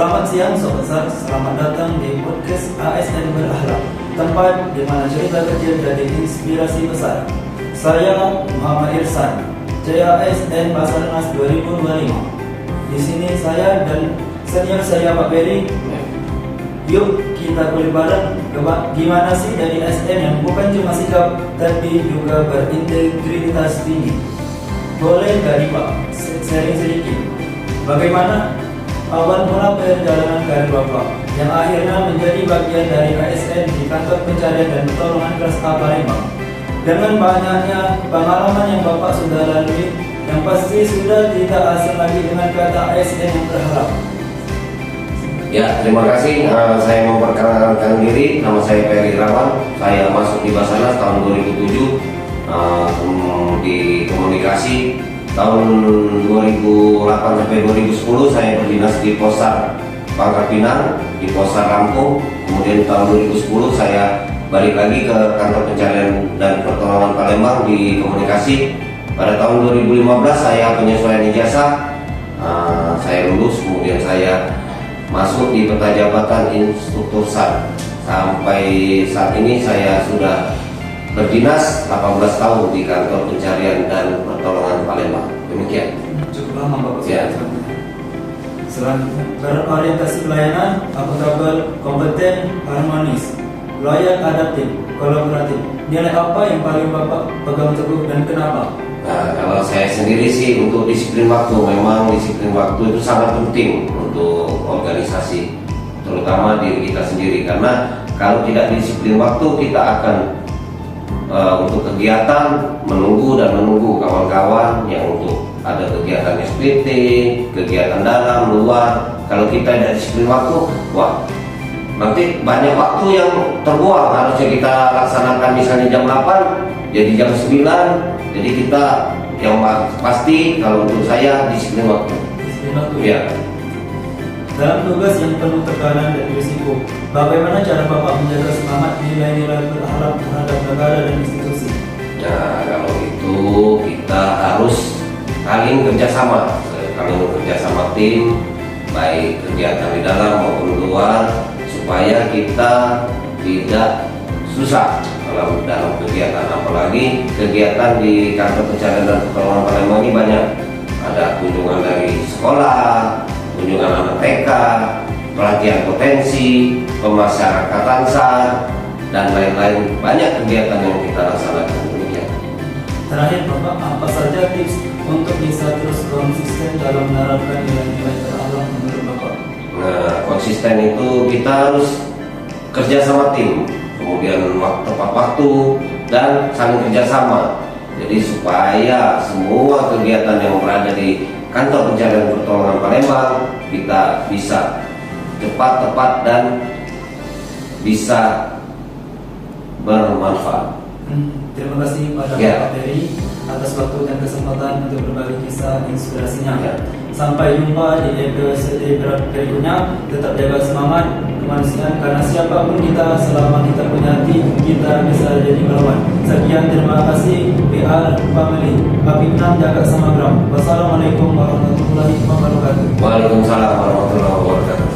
Selamat siang Sobat Besar, selamat datang di podcast ASN Berakhlak, tempat di mana cerita kecil jadi inspirasi besar. Saya Muhammad Irsan, CASN Basarnas 2025. Di sini saya dan senior saya Pak Beri. Yuk kita kulik bareng gimana sih dari ASN yang bukan cuma sikap tapi juga berintegritas tinggi. Boleh dari Pak sharing sedikit bagaimana awal mula perjalanan karir Bapak yang akhirnya menjadi bagian dari ASN di Kantor Pencarian dan Pertolongan Kelas A Palembang. Dengan banyaknya pengalaman yang Bapak sudah lalui, yang pasti sudah tidak asing lagi dengan kata ASN yang berharap. Ya, terima kasih. Saya memperkenalkan diri. Nama saya Peri Irawan. Saya masuk di Basarnas tahun 2007 di komunikasi. Tahun 2008 sampai 2010 saya berdinas di Posar Pangkal Pinang, di Posar Lampung. Kemudian tahun 2010 saya balik lagi ke Kantor Pencarian dan Pertolongan Palembang di komunikasi. Pada tahun 2015 saya penyesuaian ijazah, saya lulus, kemudian saya masuk di peta jabatan instruktur SAR. Sampai saat ini saya sudah berdinas 18 tahun di Kantor Pencarian dan Pertolongan Palembang. Demikian. Cukup lama Bapak. Ya. Selanjutnya, berorientasi pelayanan, akuntabel, kompeten, harmonis, loyal, adaptif, kolaboratif. Nilai apa yang paling Bapak pegang teguh dan kenapa? Nah, kalau saya sendiri sih untuk disiplin waktu, memang disiplin waktu itu sangat penting untuk organisasi, terutama diri kita sendiri. Karena kalau tidak disiplin waktu, kita akan untuk kegiatan menunggu kawan-kawan yang untuk ada kegiatan SPT, kegiatan dalam, luar. Kalau kita tidak disiplin waktu, wah, nanti banyak waktu yang terbuang. Harusnya kita laksanakan misalnya jam 8 jadi jam 9. Jadi kita yang pasti kalau untuk saya disiplin waktu. Disiplin waktu. Ya. Dalam tugas yang penuh tekanan dan risiko, bagaimana cara Bapak menjaga semangat nilai-nilai berakhlak terhadap negara dan institusi? Nah, kalau itu kita harus saling kerjasama tim, baik kegiatan di dalam maupun luar, supaya kita tidak susah dalam kegiatan. Apalagi kegiatan di Kantor Pencarian dan Pertolongan Palembang ini banyak. Ada kunjungan dari sekolah, kunjungan anak TK, pelatihan potensi, pemasyarakatan SAR, dan lain-lain. Banyak kegiatan yang kita laksanakan. Demikian. Terakhir Bapak, apa saja tips untuk bisa terus konsisten dalam menerapkan nilai-nilai berakhlak menurut Bapak? Nah, konsisten itu kita harus kerja sama tim, kemudian tepat waktu, dan saling kerjasama. Jadi supaya semua kegiatan yang berada di Kantor Pencarian Pertolongan Palembang kita bisa cepat, tepat, dan bisa bermanfaat. Terima kasih pada Ya. Pak Beri atas waktu dan kesempatan untuk berbagi kisah inspirasinya. Ya. Sampai jumpa di episode berikutnya. Tetap jaga semangat kemanusiaan, karena siapapun kita, selama kita punya hati, kita bisa jadi melawan. Sekian, terima kasih. PR Family Papinam jaga samagram. Wassalamualaikum warahmatullahi wabarakatuh. Waalaikumsalam warahmatullahi wabarakatuh.